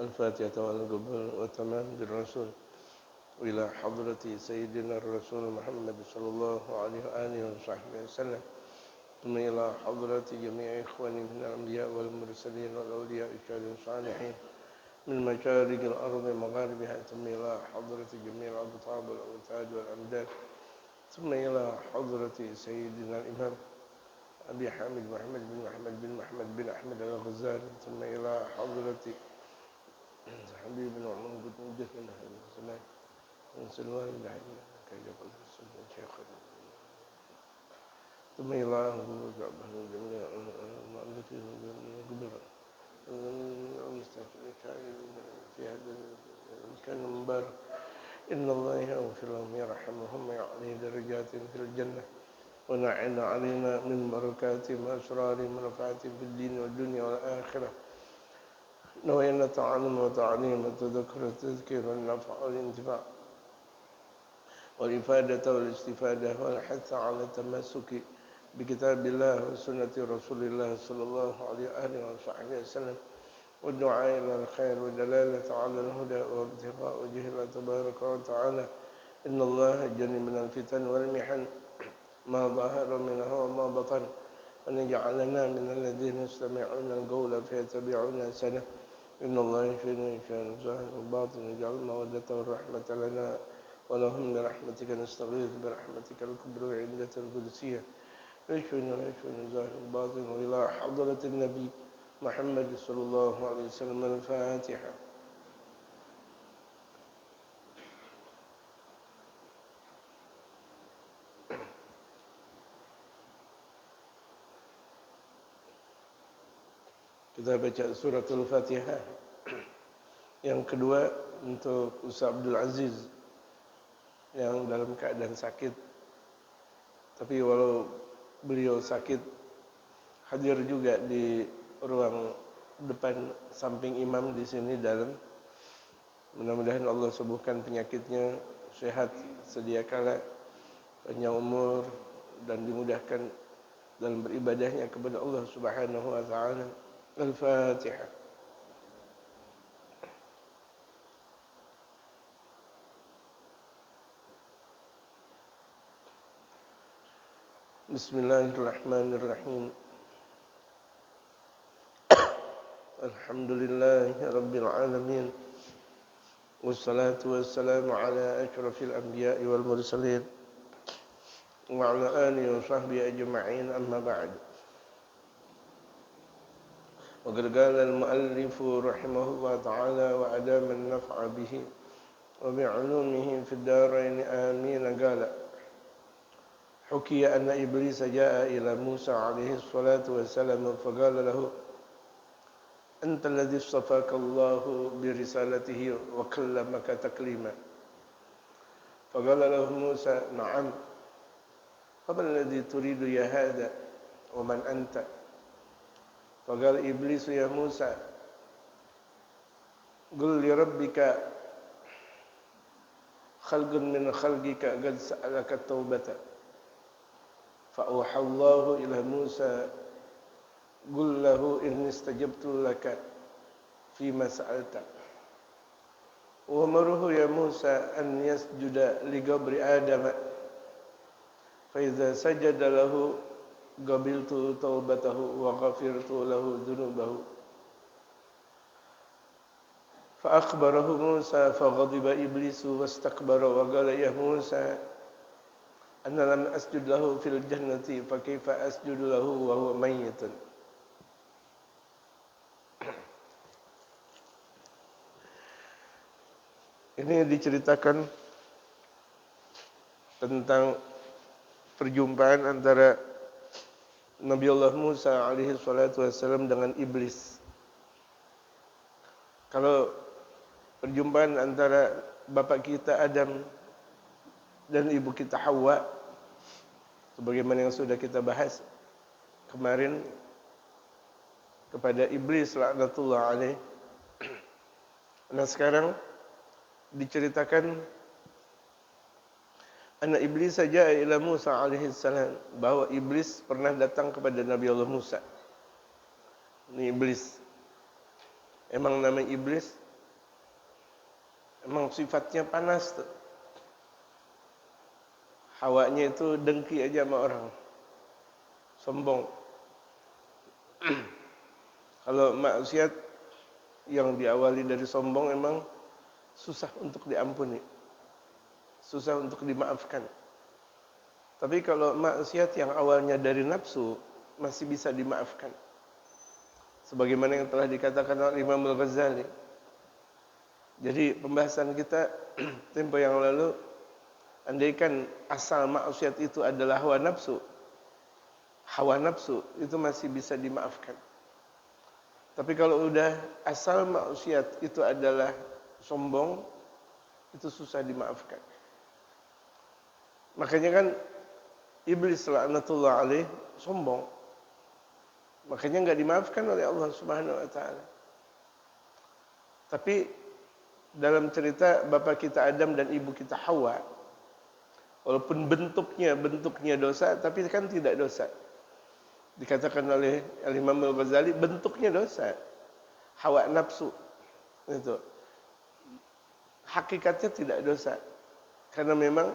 الفاتحة والقبول والتمام بالرسول وإلى حضرة سيدنا الرسول محمد صلى الله عليه وآله وصحبه وسلم ثم إلى حضرة جميع إخواني من الأنبياء والمرسلين والأولياء الصالحين من مشارق الأرض ومغاربها ثم إلى حضرة جميع الأبطال والأوتاد والأمداد ثم إلى حضرة سيدنا الإمام أبي حامد محمد بن أحمد الغزالي ثم إلى حضرة حبيبنا ومن قد مجدنا سلمان العلم كي يقول الشيخ ثم إلى جميع المؤلفين قبل في هذا المكان المبارك إن الله يغفر لهم يرحمهم ويعلي درجات في الجنة ونعن علينا من بركاتهم وأسرارهم ونفعاتهم في الدين والدنيا والآخرة نوينا تعلم وتعليم وتذكر التذكير والنفع والانتفاع والإفادة والاستفادة والحث على التمسك بكتاب الله وسنة رسول الله صلى الله عليه وآله وصحبه وسلم والدعاء إلى الخير والدلالة على الهدى وابتغاء وجه الله تبارك وتعالى إن الله جل من الفتن والمحن ما ظهر منها وما بطن وأن يجعلنا من الذين يستمعون القول فيتبعون أحسنه إن الله يشفينا شان الظاهر والباطن يجعل المودة والرحمة لنا ولهم برحمتك نستغيث برحمتك الكبرى عندة القدسية يشفينا الظاهر والباطن وإلى حضرة النبي محمد صلى الله عليه وسلم الفاتحة. Kita baca surat Al-Fatihah. Yang kedua untuk Ustaz Abdul Aziz yang dalam keadaan sakit. Tapi walau beliau sakit, hadir juga di ruang depan samping imam di sini dalam. Mudah-mudahan Allah sembuhkan penyakitnya, sehat sedia kala, panjang umur dan dimudahkan dalam beribadahnya kepada Allah Subhanahu wa taala. Al-Fatihah. Bismillahirrahmanirrahim. Alhamdulillahi rabbil alamin. Wassalatu wassalamu ala asyrafil anbiya'i wal mursalin wa ala alihi wa sahbihi ajma'in amma ba'd. وقد قال المؤلف رحمه الله تعالى وأدام النفع به وبعلومه في الدارين آمين قال حكي أن إبليس جاء إلى موسى عليه الصلاة والسلام فقال له أنت الذي اصطفاك الله برسالته وكلمك تكليما فقال له موسى نعم فما الذي تريد يا هذا ومن أنت فقال إبليس يا موسى قل لربك خلق من خلقك قد سألك التوبة فأوحى الله إلى موسى قل له إني استجبت لك فيما سألت وأمره يا موسى أن يسجد لقبر آدم فإذا سجد له قبلت توبته وغفرت له ذنوبه فأخبره موسى فغضب إبليس واستكبر وقال يا موسى أنا لم أسجد له في الجنة فكيف أسجد له وهو ميت. Ini diceritakan tentang perjumpaan antara Nabi Allah Musa alaihi salatu wassalam dengan iblis. Kalau perjumpaan antara bapak kita Adam dan ibu kita Hawa, sebagaimana yang sudah kita bahas kemarin, kepada iblis laknatullah alaih. Nah sekarang diceritakan anak iblis saja ila Musa alaihi salam, bahwa iblis pernah datang kepada Nabi Allah Musa. Ini iblis Emang nama iblis, emang sifatnya panas tuh. Hawanya itu dengki aja sama orang, sombong. Kalau maksiat yang diawali dari sombong emang susah untuk diampuni, susah untuk dimaafkan. Tapi kalau maksiat yang awalnya dari nafsu masih bisa dimaafkan. Sebagaimana yang telah dikatakan oleh Imam Al-Ghazali. Jadi pembahasan kita tempo yang lalu, andaikan asal maksiat itu adalah hawa nafsu itu masih bisa dimaafkan. Tapi kalau udah asal maksiat itu adalah sombong, itu susah dimaafkan. Makanya kan iblis laknatullah alaih sombong. Makanya enggak dimaafkan oleh Allah Subhanahu wa taala. Tapi dalam cerita bapa kita Adam dan ibu kita Hawa, walaupun bentuknya dosa, tapi kan tidak dosa. Dikatakan oleh Imam Al-Ghazali, bentuknya dosa. Hawa nafsu. Itu. Hakikatnya tidak dosa. Karena memang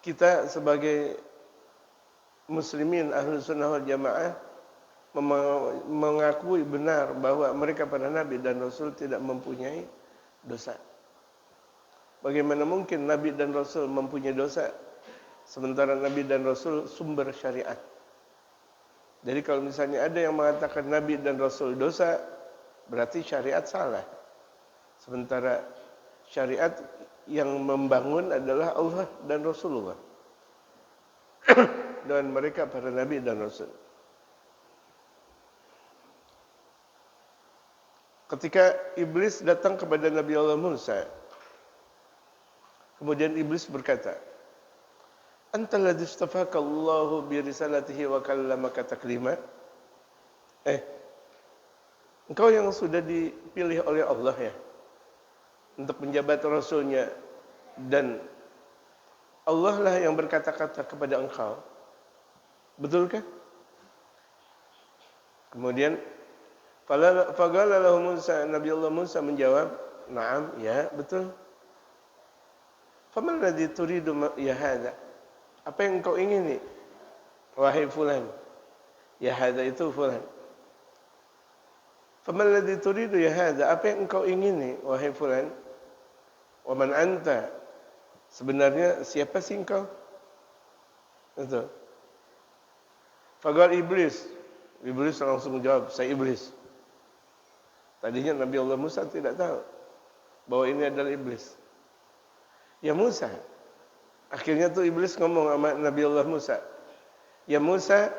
kita sebagai muslimin Ahlus Sunnah wal Jamaah mengakui benar bahwa mereka para nabi dan rasul tidak mempunyai dosa. Bagaimana mungkin nabi dan rasul mempunyai dosa sementara nabi dan rasul sumber syariat? Jadi kalau misalnya ada yang mengatakan nabi dan rasul dosa, berarti syariat salah. Sementara syariat yang membangun adalah Allah dan Rasulullah. Dan mereka para nabi dan rasul. Ketika iblis datang kepada Nabi Allah Musa, kemudian iblis berkata, "Antal ladzi istafaka Allahu bi risalatihi wa kallamaka taklima?" Engkau yang sudah dipilih oleh Allah ya untuk menjabat rasulnya, dan Allah lah yang berkata-kata kepada engkau. Betulkah? Kemudian faqala lahu Musa, Nabi Allah Musa menjawab, "Na'am, ya, betul." "Faman ladzi turidu ya hadza?" Apa yang engkau ingini, wahai fulan? Ya hadza itu fulan. "Faman ladzi turidu ya hadza?" Apa yang engkau ingini, wahai fulan? "Wa man anta?" Sebenarnya siapa sih engkau? Itu. Faqala iblis. Iblis langsung menjawab, "Saya iblis." Tadinya Nabi Allah Musa tidak tahu bahwa ini adalah iblis. "Ya Musa." Akhirnya tuh iblis ngomong sama Nabi Allah Musa, "Ya Musa,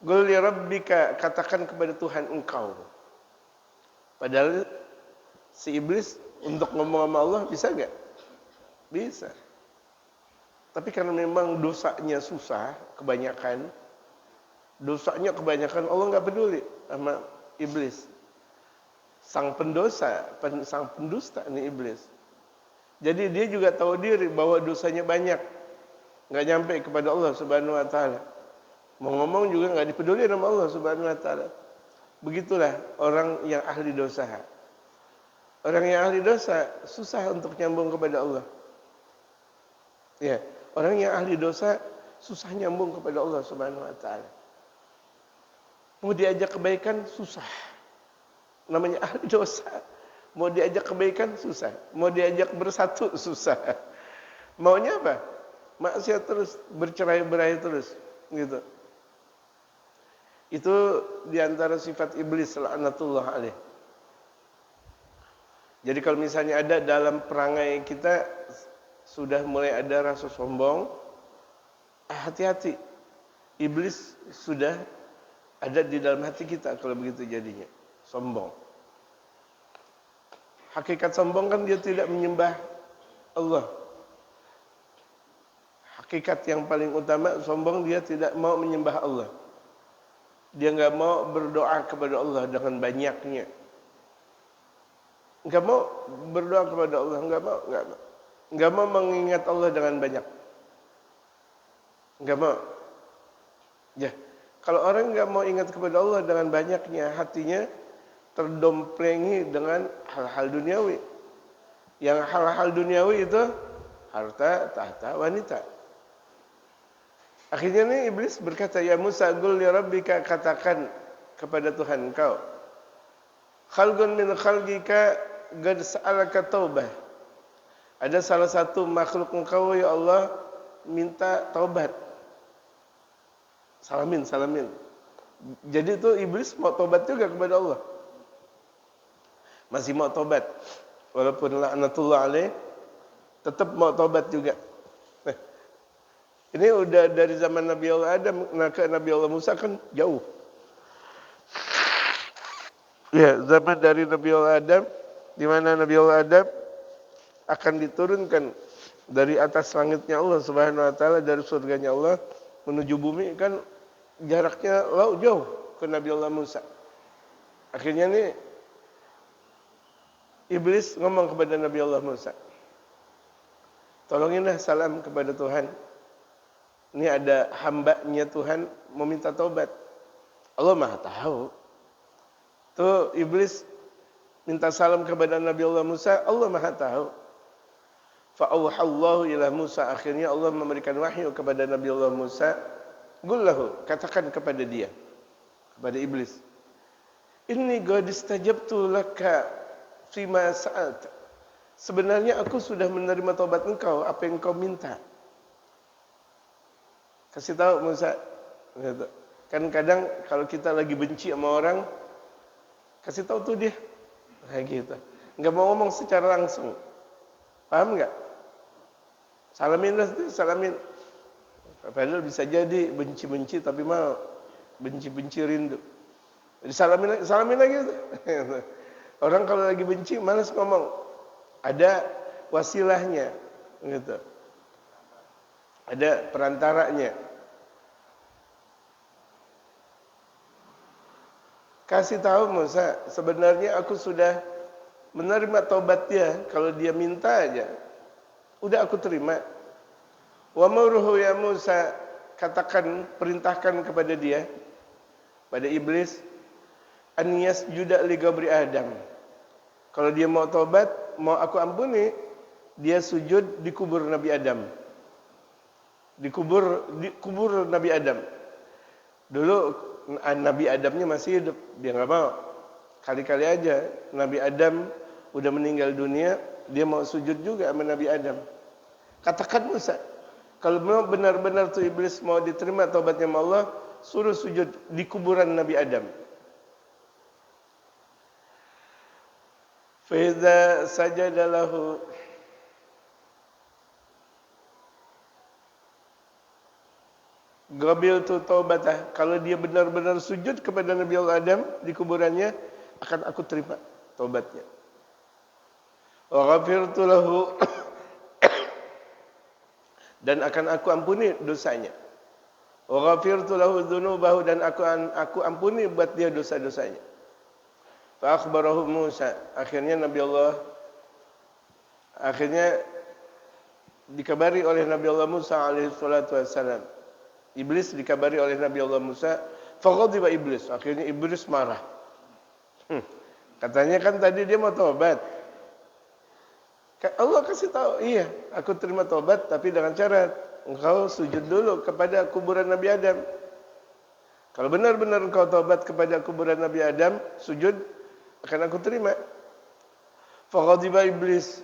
qul li rabbika," katakan kepada Tuhan engkau. Padahal si iblis untuk ngomong sama Allah bisa enggak? Bisa. Tapi karena memang dosanya susah, kebanyakan Allah enggak peduli sama iblis. Sang pendosa, sang pendusta ini iblis. Jadi dia juga tahu diri bahwa dosanya banyak. Enggak nyampe kepada Allah Subhanahu wa taala. Mau ngomong juga enggak dipeduli sama Allah Subhanahu wa taala. Begitulah orang yang ahli dosa. Orang yang ahli dosa susah untuk nyambung kepada Allah. Ya, orang yang ahli dosa susah nyambung kepada Allah Subhanahu wa taala. Mau diajak kebaikan susah. Namanya ahli dosa. Mau diajak kebaikan susah. Mau diajak bersatu susah. Maunya apa? Maksiat terus, bercerai-berai terus, gitu. Itu diantara sifat iblis laknatullah alaih. Jadi kalau misalnya ada dalam perangai kita sudah mulai ada rasa sombong, hati-hati. Iblis sudah ada di dalam hati kita kalau begitu jadinya. Sombong. Hakikat sombong kan dia tidak menyembah Allah. Hakikat yang paling utama sombong, dia tidak mau menyembah Allah. Dia enggak mau berdoa kepada Allah dengan banyaknya. Enggak mau berdoa kepada Allah, enggak mau mengingat Allah dengan banyak. Enggak mau. Ya, Kalau orang nggak mau ingat kepada Allah dengan banyaknya, hatinya terdomplengi dengan hal-hal duniawi. Yang hal-hal duniawi itu harta, tahta, wanita. Akhirnya nih iblis berkata, ya Musa, qul li rabbika, katakan kepada Tuhan engkau, khalqun min khalqika qad sa'alaka taubah. Ada salah satu makhluk engkau ya Allah minta taubat. Salamin. Jadi itu iblis mau taubat juga kepada Allah. Masih mau taubat. Walaupun laknatullah alaih, tetap mau taubat juga. Nah, ini udah dari zaman Nabi Allah Adam ke Nabi Allah Musa kan jauh. Ya, zaman dari Nabi Allah Adam, di mana Nabi Allah Adam akan diturunkan dari atas langitnya Allah Subhanahu wa taala, dari surganya Allah menuju bumi, kan jaraknya laut jauh ke Nabi Allah Musa. Akhirnya nih iblis ngomong kepada Nabi Allah Musa, tolonginlah salam kepada Tuhan. Ini ada hambanya Tuhan meminta taubat. Allah Maha tahu. Tuh iblis minta salam kepada Nabi Allah Musa, Allah Maha tahu. Fa'auhallahu ila Musa, akhirnya Allah memberikan wahyu kepada Nabi Allah Musa, qul lahu, katakan kepada dia, kepada iblis, inni qad istajabtu laka fima sa'alta. Sebenarnya aku sudah menerima taubat engkau, apa yang kau minta. Kasih tahu Musa. Kan kadang kalau kita lagi benci sama orang, kasih tahu tuh dia. Kayak gitu. Enggak mau ngomong secara langsung. Paham enggak? Salamin. Padahal bisa jadi benci-benci tapi mau benci-benci rindu. Jadi salamin lagi. Orang kalau lagi benci malas ngomong. Ada wasilahnya gitu. Ada perantaranya. Kasih tahu Musa, sebenarnya aku sudah menerima taubat dia. Kalau dia minta aja, udah aku terima. Wa murhu ya Musa, katakan, perintahkan kepada dia, pada iblis, an yasjuda li qabri Adam. Kalau dia mau taubat, mau aku ampuni, dia sujud di kubur Nabi Adam. Di kubur Nabi Adam. Dulu Nabi Adamnya masih hidup, dia nggak mau. Kali-kali aja Nabi Adam udah meninggal dunia, dia mau sujud juga sama Nabi Adam. Katakan Musa, kalau mau benar-benar tuh iblis mau diterima taubatnya sama Allah, suruh sujud di kuburan Nabi Adam. Fa idza sajada lahu, qabiltu taubatah, kalau dia benar-benar sujud kepada Nabi Allah Adam di kuburannya, akan aku terima taubatnya. Wa ghafirtu lahu, dan akan aku ampuni dosanya. Wa ghafirtu lahu dzunubahu, dan aku ampuni buat dia dosa-dosanya. Fa akhbarahu Musa, akhirnya dikabari oleh Nabi Allah Musa alaihi salatu wassalam. Iblis dikabari oleh Nabi Allah Musa, faghadiba iblis, akhirnya iblis marah. Katanya kan tadi dia mau tobat. Allah kasih tahu, iya, aku terima tobat, tapi dengan syarat engkau sujud dulu kepada kuburan Nabi Adam. Kalau benar-benar engkau tobat kepada kuburan Nabi Adam, sujud, akan aku terima. Faghadiba iblis,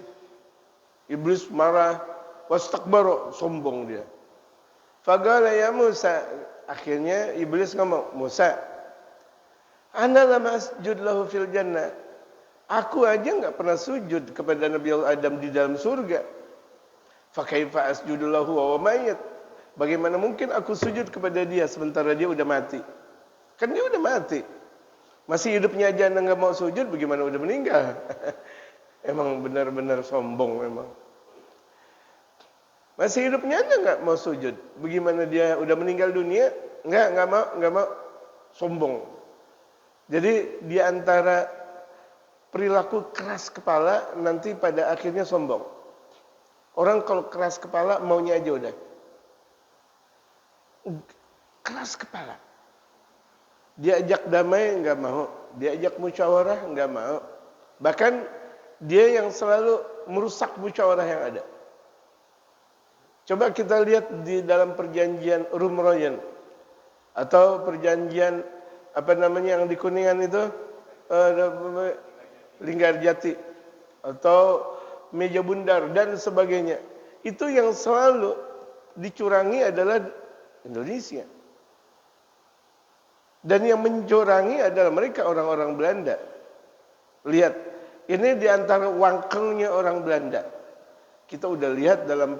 iblis marah, wastakbara, sombong dia. Faqala ya Musa, akhirnya iblis ngomong, Musa, ana lam asjud lahu fil jannah. Aku aja enggak pernah sujud kepada Nabi Allah Adam di dalam surga. Fa kaifa asjudu lahu wa mayyit? Bagaimana mungkin aku sujud kepada dia sementara dia udah mati? Kan dia udah mati. Masih hidupnya aja enggak mau sujud, bagaimana udah meninggal? Emang benar-benar sombong memang. Masih hidupnya aja enggak mau sujud. Bagaimana dia udah meninggal dunia? Enggak mau, sombong. Jadi di antara perilaku keras kepala nanti pada akhirnya sombong. Orang kalau keras kepala maunya aja udah. Keras kepala. Diajak damai enggak mau, diajak musyawarah enggak mau. Bahkan dia yang selalu merusak musyawarah yang ada. Coba kita lihat di dalam perjanjian Rumroyen atau perjanjian apa namanya yang di Kuningan itu Linggarjati atau Meja Bundar dan sebagainya. Itu yang selalu dicurangi adalah Indonesia. Dan yang mencurangi adalah mereka orang-orang Belanda. Lihat, ini di antara wangkelnya orang Belanda. Kita udah lihat dalam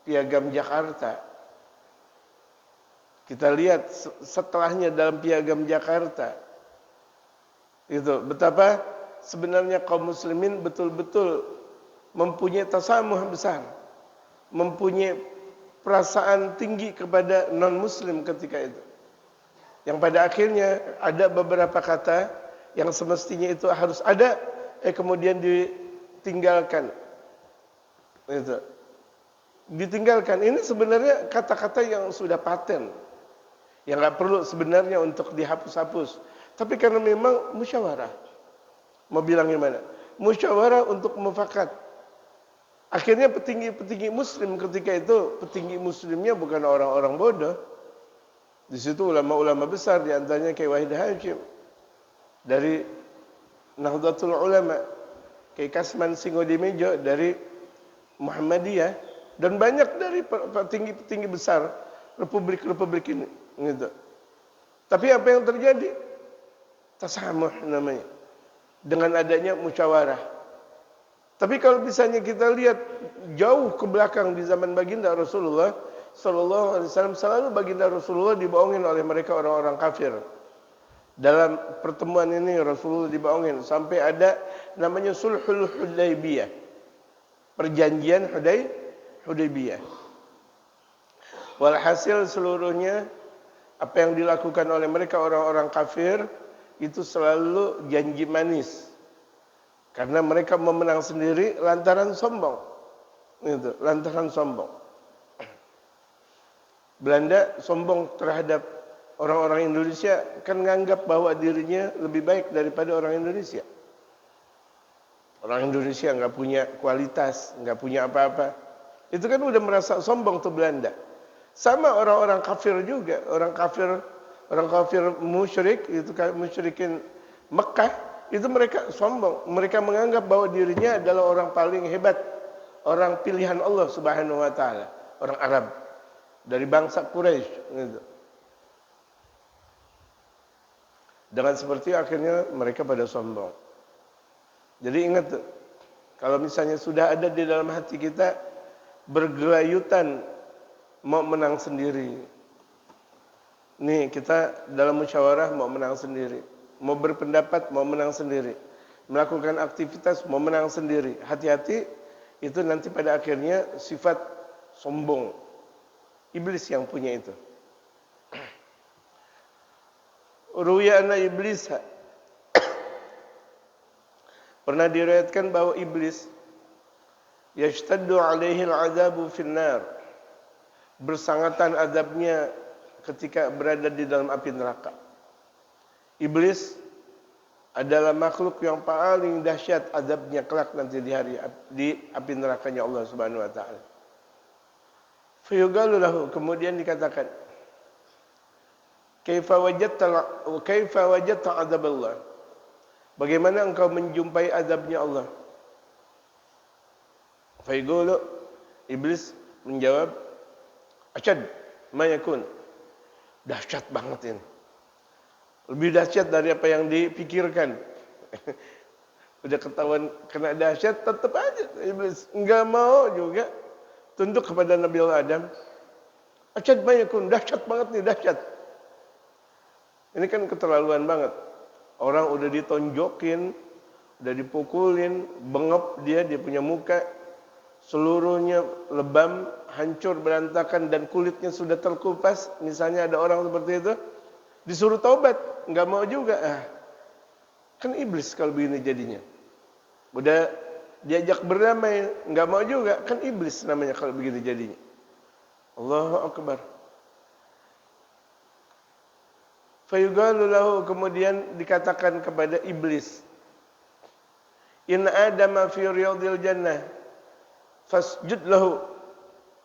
Piagam Jakarta. Kita lihat setelahnya dalam Piagam Jakarta. Itu betapa sebenarnya kaum muslimin betul-betul mempunyai tasamuh besar. Mempunyai perasaan tinggi kepada non-muslim ketika itu. Yang pada akhirnya ada beberapa kata yang semestinya itu harus ada, kemudian ditinggalkan. Itu. Ditinggalkan. Ini sebenarnya kata-kata yang sudah paten. Yang nggak perlu sebenarnya untuk dihapus-hapus. Tapi karena memang musyawarah. Mau bilang gimana? Musyawarah untuk mufakat. Akhirnya petinggi-petinggi muslim ketika itu, petinggi muslimnya bukan orang-orang bodoh. Di situ ulama-ulama besar, di antaranya Kyai Wahid Hashim dari Nahdlatul Ulama, Kyai Kasman Singodimedjo dari Muhammadiyah, dan banyak dari petinggi-petinggi besar republik-republik ini. Gitu. Tapi apa yang terjadi? Tasamuh namanya. Dengan adanya musyawarah. Tapi kalau misalnya kita lihat jauh ke belakang di zaman baginda Rasulullah Sallallahu Alaihi Wasallam, selalu baginda Rasulullah dibohongin oleh mereka orang-orang kafir. Dalam pertemuan ini Rasulullah dibohongin sampai ada namanya Sulhul Hudaybiyah, perjanjian Hudaybiyah. Walhasil seluruhnya apa yang dilakukan oleh mereka orang-orang kafir itu selalu janji manis, karena mereka memenang sendiri lantaran sombong. Itu, lantaran sombong. Belanda sombong terhadap orang-orang Indonesia, kan menganggap bahwa dirinya lebih baik daripada orang Indonesia. Orang Indonesia nggak punya kualitas, nggak punya apa-apa. Itu kan udah merasa sombong tuh Belanda. Sama orang-orang kafir juga, orang kafir musyrik, itu musyrikin Mekah, itu mereka sombong. Mereka menganggap bahwa dirinya adalah orang paling hebat, orang pilihan Allah Subhanahu wa taala, orang Arab. Dari bangsa Quraisy gitu. Dengan seperti akhirnya mereka pada sombong. Jadi ingat, kalau misalnya sudah ada di dalam hati kita bergelayutan mau menang sendiri. Nih kita dalam musyawarah mau menang sendiri, mau berpendapat mau menang sendiri, melakukan aktivitas mau menang sendiri. Hati-hati, itu nanti pada akhirnya sifat sombong. Iblis yang punya itu. Ruya anna iblis pernah diriwayatkan bahwa iblis yashtaddu alaihi al-'adzabu finnar, bersangatan azabnya ketika berada di dalam api neraka. Iblis adalah makhluk yang paling dahsyat azabnya kelak nanti di api nerakanya Allah Subhanahu wa taala. Fayuqalu lahu, kemudian dikatakan, kaifa wajadta azab Allah? Bagaimana engkau menjumpai azabnya Allah? Fayuqalu, iblis menjawab, asyad ma yakun. Dahsyat banget ini. Lebih dahsyat dari apa yang dipikirkan. Udah ketahuan kena dahsyat, tetap aja iblis enggak mau juga tunduk kepada Nabi Adam. Asyad ma yakun, dahsyat banget nih, dahsyat. Ini kan keterlaluan banget. Orang udah ditonjokin, udah dipukulin, bengep dia punya muka, seluruhnya lebam, hancur berantakan, dan kulitnya sudah terkupas. Misalnya ada orang seperti itu, disuruh taubat, nggak mau juga. Kan iblis kalau begini jadinya. Udah diajak berdamai, nggak mau juga, kan iblis namanya kalau begini jadinya. Allahu Akbar. Fayuqalu lahu, kemudian dikatakan kepada iblis, in adama fi riyadil jannah fasjud lahu.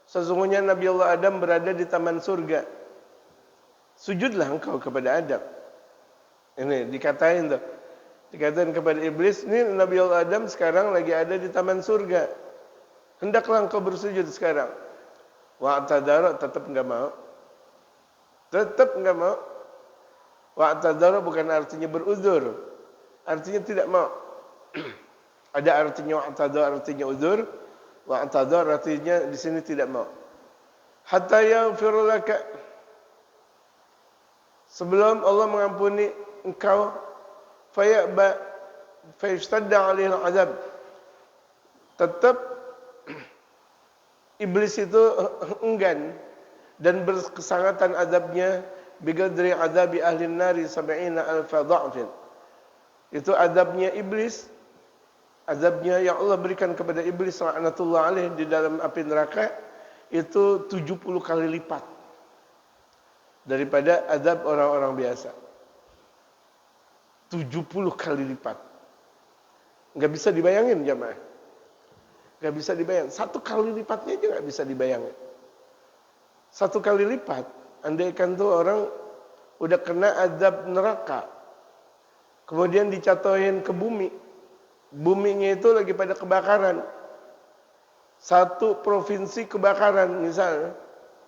Sesungguhnya Nabi Allah Adam berada di taman surga, sujudlah engkau kepada Adam. Ini dikatain tuh. Dikatain kepada iblis, ini Nabi Allah Adam sekarang lagi ada di taman surga. Hendaklah engkau bersujud sekarang. Wa'tadara, tetap enggak mau. Tetap enggak mau. Wa'tadara bukan artinya beruzur. Artinya tidak mau. Ada artinya wa'tadara, artinya uzur. Wa'tadara artinya di sini tidak mau. Hatta yaghfir laka, sebelum Allah mengampuni engkau, fayaba fayastadda 'alaihi al-'adzab. Tetap iblis itu enggan dan berkesangatan azabnya bigadri azabi ahli nari 70,000 dha'fin. Itu azabnya iblis, azabnya yang Allah berikan kepada iblis laknatullah alaih di dalam api neraka itu 70 kali lipat daripada azab orang-orang biasa. 70 kali lipat. Enggak bisa dibayangin jamaah. Enggak bisa dibayang. Satu kali lipatnya aja enggak bisa dibayangin. Satu kali lipat, andaikan tuh orang udah kena azab neraka, kemudian dicatohin ke bumi, buminya itu lagi pada kebakaran. Satu provinsi kebakaran misalnya,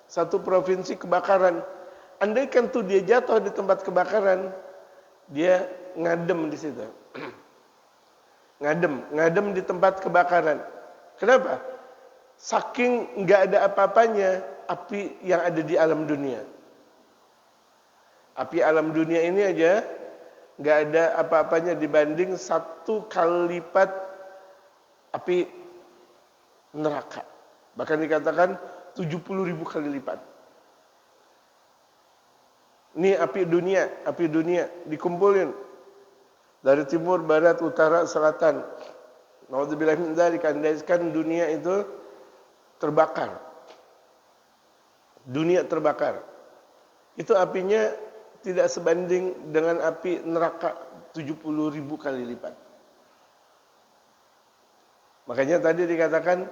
satu provinsi kebakaran. Andaikan tuh dia jatuh di tempat kebakaran, dia ngadem di situ. Ngadem di tempat kebakaran. Kenapa? Saking nggak ada apa-apanya api yang ada di alam dunia. Api alam dunia ini aja nggak ada apa-apanya dibanding 1 kali lipat api neraka. Bahkan dikatakan 70.000 kali lipat. Ini api dunia dikumpulin dari timur, barat, utara, selatan. Naudzubillah min dzalik, andaikan dunia itu terbakar. Dunia terbakar. Itu apinya tidak sebanding dengan api neraka 70.000 kali lipat. Makanya tadi dikatakan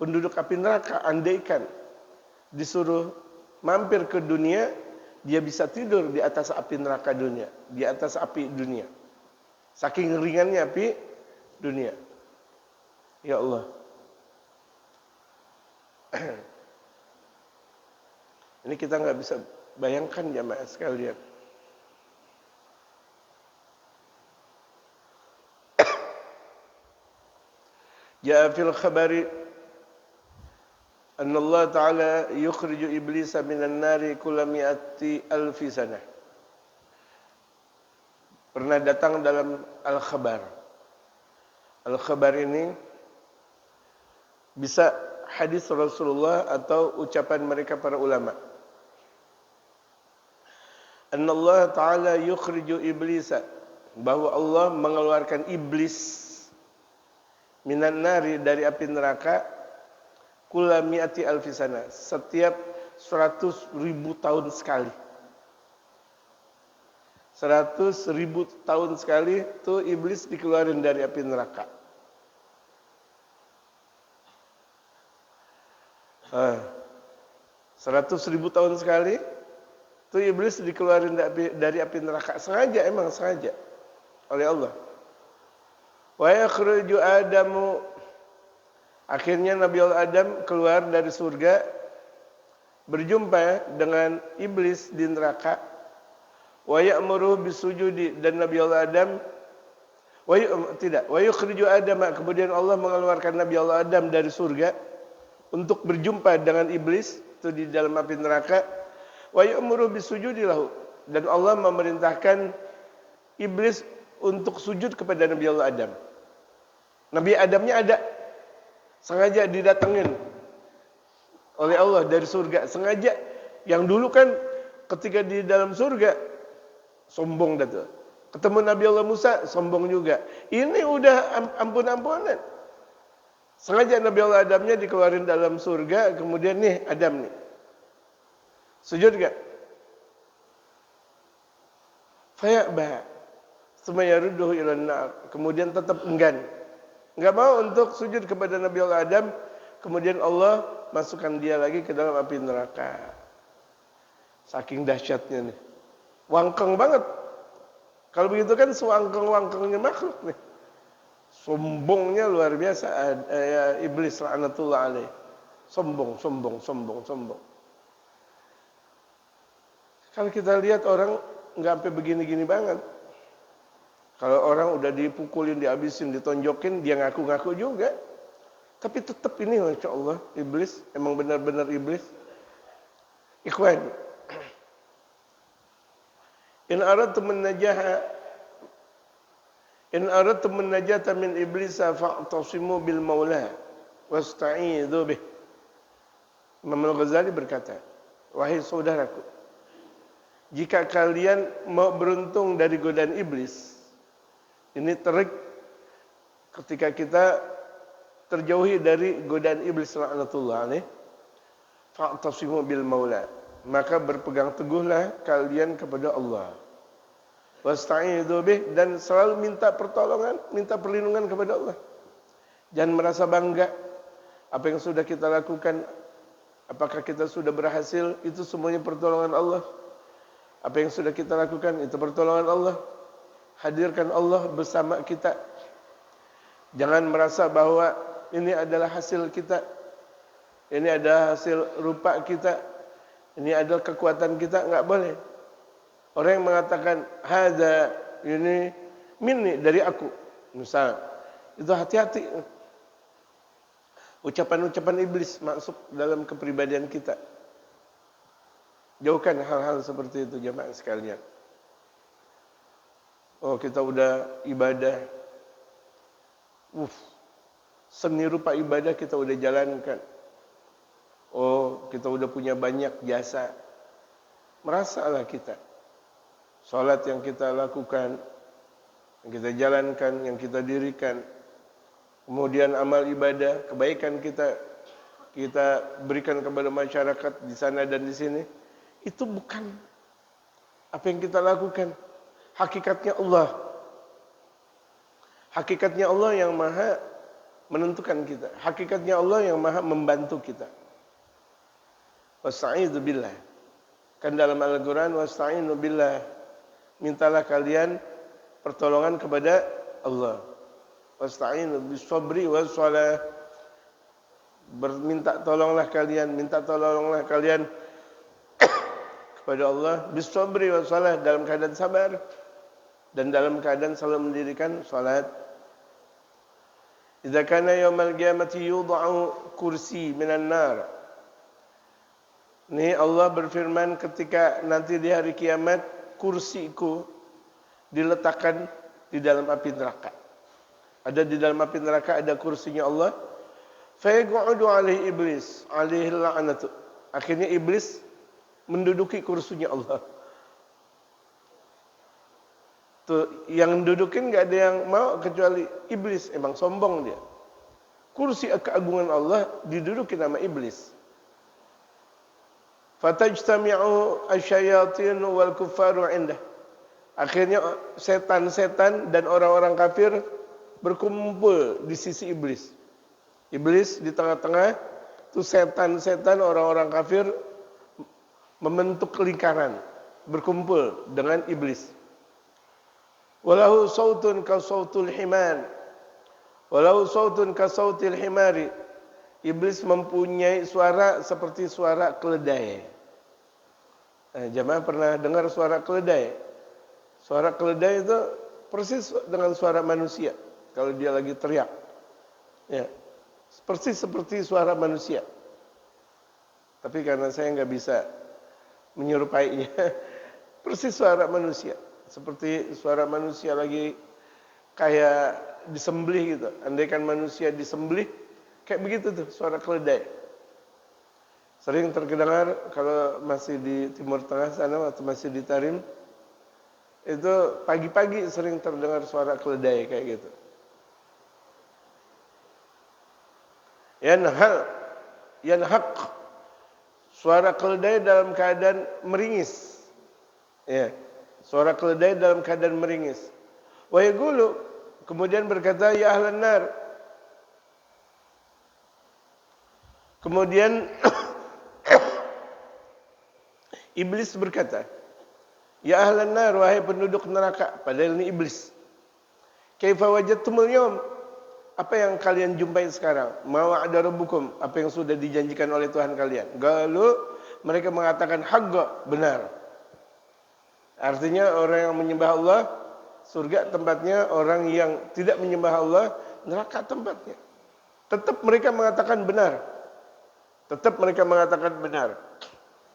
penduduk api neraka andaikan disuruh mampir ke dunia, dia bisa tidur di atas api neraka dunia, di atas api dunia. Saking ringannya api dunia. Ya Allah. Ini kita nggak bisa bayangkan jamaah sekalian. Ja'a fil khabari anna Allah Ta'ala yukhriju iblisa minan nari kulla mi'ati alfi sanah. Pernah datang dalam Al-Khabar. Al-Khabar ini bisa hadis Rasulullah atau ucapan mereka para ulama. Anna Allah Ta'ala yukhriju iblisa, bahwa Allah mengeluarkan iblis minan nari, dari api neraka, kulla mi'ati alfi sana, setiap 100.000 tahun sekali. 100.000 tahun sekali itu iblis dikeluarin dari api neraka. 100.000 tahun sekali itu iblis dikeluarin dari api neraka. Sengaja, emang sengaja oleh Allah. Wa yakhruju Adamu, akhirnya Nabi Allah Adam keluar dari surga, berjumpa dengan iblis di neraka. Wa ya'muru bisujudi, dan Nabi Allah Adam wa yukhriju Adam, kemudian Allah mengeluarkan Nabi Allah Adam dari surga untuk berjumpa dengan iblis itu di dalam api neraka. Wa ya'muru bisujudi lahu, dan Allah memerintahkan iblis untuk sujud kepada Nabi Allah Adam. Nabi Adamnya ada, sengaja didatengin oleh Allah dari surga, sengaja. Yang dulu kan ketika di dalam surga sombong dah tuh. Ketemu Nabi Allah Musa sombong juga. Ini udah ampun-ampunan. Sengaja Nabi Allah Adamnya dikeluarin dalam surga, kemudian nih Adam nih. Sujud gak? Fayaba. Tsumma yarudduhu ilan nar. Kemudian tetap enggan. Enggak mau untuk sujud kepada Nabi Allah Adam. Kemudian Allah masukkan dia lagi ke dalam api neraka. Saking dahsyatnya nih. Wangkeng banget. Kalau begitu kan sewangkeng-wangkengnya makhluk nih. Sombongnya luar biasa. Iblis la'natullah alaih. Sombong. Kalau kita lihat orang nggak sampai begini-gini banget. Kalau orang udah dipukulin, dihabisin, ditonjokin, dia ngaku-ngaku juga. Tapi tetap ini, Masya Allah, iblis. Emang benar-benar iblis. Ikhwan. In aradtum an-najata min iblisa fa'tasimu bil maula wasta'idzu bih. Imam Al-Ghazali berkata, wahai saudaraku, jika kalian mau beruntung dari godaan iblis, ini trik ketika kita terjauhi dari godaan iblis la'natullah alaih, fa'tasimu bil maula, maka berpegang teguhlah kalian kepada Allah. Wasta'idzu bih, dan selalu minta pertolongan, minta perlindungan kepada Allah. Jangan merasa bangga apa yang sudah kita lakukan, apakah kita sudah berhasil, itu semuanya pertolongan Allah. Apa yang sudah kita lakukan, itu pertolongan Allah. Hadirkan Allah bersama kita. Jangan merasa bahwa ini adalah hasil kita, ini adalah hasil rupa kita, ini adalah kekuatan kita, enggak boleh. Orang yang mengatakan hadza ini minni, dari aku, misal, itu hati-hati. Ucapan-ucapan iblis masuk dalam kepribadian kita. Jauhkan hal-hal seperti itu jemaah sekalian. Oh, kita udah ibadah. Seni rupa ibadah kita udah jalankan. Oh, kita udah punya banyak jasa. Merasalah kita. Salat yang kita lakukan, yang kita jalankan, yang kita dirikan. Kemudian amal ibadah, kebaikan kita berikan kepada masyarakat di sana dan di sini. Itu bukan apa yang kita lakukan. Hakikatnya Allah. Hakikatnya Allah yang maha menentukan kita. Hakikatnya Allah yang maha membantu kita. Wasta'idzu billah. Kan dalam Al-Quran, wasta'inu billah. Mintalah kalian pertolongan kepada Allah. Wasta'inu bis-sabri was-shalah. Minta tolonglah kalian kepada Allah bis-sabri was-shalah, dalam keadaan sabar dan dalam keadaan selalu mendirikan salat. Idza kana yaumal qiyamati yud'u kursi minan nar. Ini Allah berfirman, ketika nanti di hari kiamat kursiku diletakkan di dalam api neraka. Ada di dalam api neraka ada kursinya Allah. Fa yaq'udu alaihi iblis, alaihi la'natu. Akhirnya iblis menduduki kursinya Allah. Tuh, yang dudukin enggak ada yang mau kecuali iblis. Emang sombong dia. Kursi keagungan Allah diduduki nama iblis. Fatajtami'u asyayatin wal kuffaru indah. Akhirnya setan-setan dan orang-orang kafir berkumpul di sisi iblis. Iblis di tengah-tengah, itu setan-setan orang-orang kafir membentuk lingkaran, berkumpul dengan iblis. Walahu sautun ka sautul himar. Walahu sautun ka sautil himari. Iblis mempunyai suara seperti suara keledai. Jamaah pernah dengar suara keledai? Suara keledai itu persis dengan suara manusia kalau dia lagi teriak. Ya, persis seperti suara manusia. Tapi karena saya nggak bisa menyerupainya, persis suara manusia. Seperti suara manusia lagi kayak disembelih gitu. Andaikan manusia disembelih, kayak begitu tuh suara keledai. Sering terdengar kalau masih di Timur Tengah sana, waktu masih di Tarim, itu pagi-pagi sering terdengar suara keledai kayak gitu. Yanhaq. Suara keledai dalam keadaan meringis. Ya. Suara keledai dalam keadaan meringis. Wa yaqulu, kemudian berkata, ya ahlan nar. Kemudian iblis berkata, ya ahlan nar, wahai penduduk neraka. Padahal ini iblis. Kaifa wajadtumul yawm? Apa yang kalian jumpai sekarang? Ma wa'ada rabbukum? Apa yang sudah dijanjikan oleh Tuhan kalian? Galu, mereka mengatakan haqqa, benar. Artinya orang yang menyembah Allah, surga tempatnya. Orang yang tidak menyembah Allah, neraka tempatnya. Tetap mereka mengatakan benar. Tetap mereka mengatakan benar.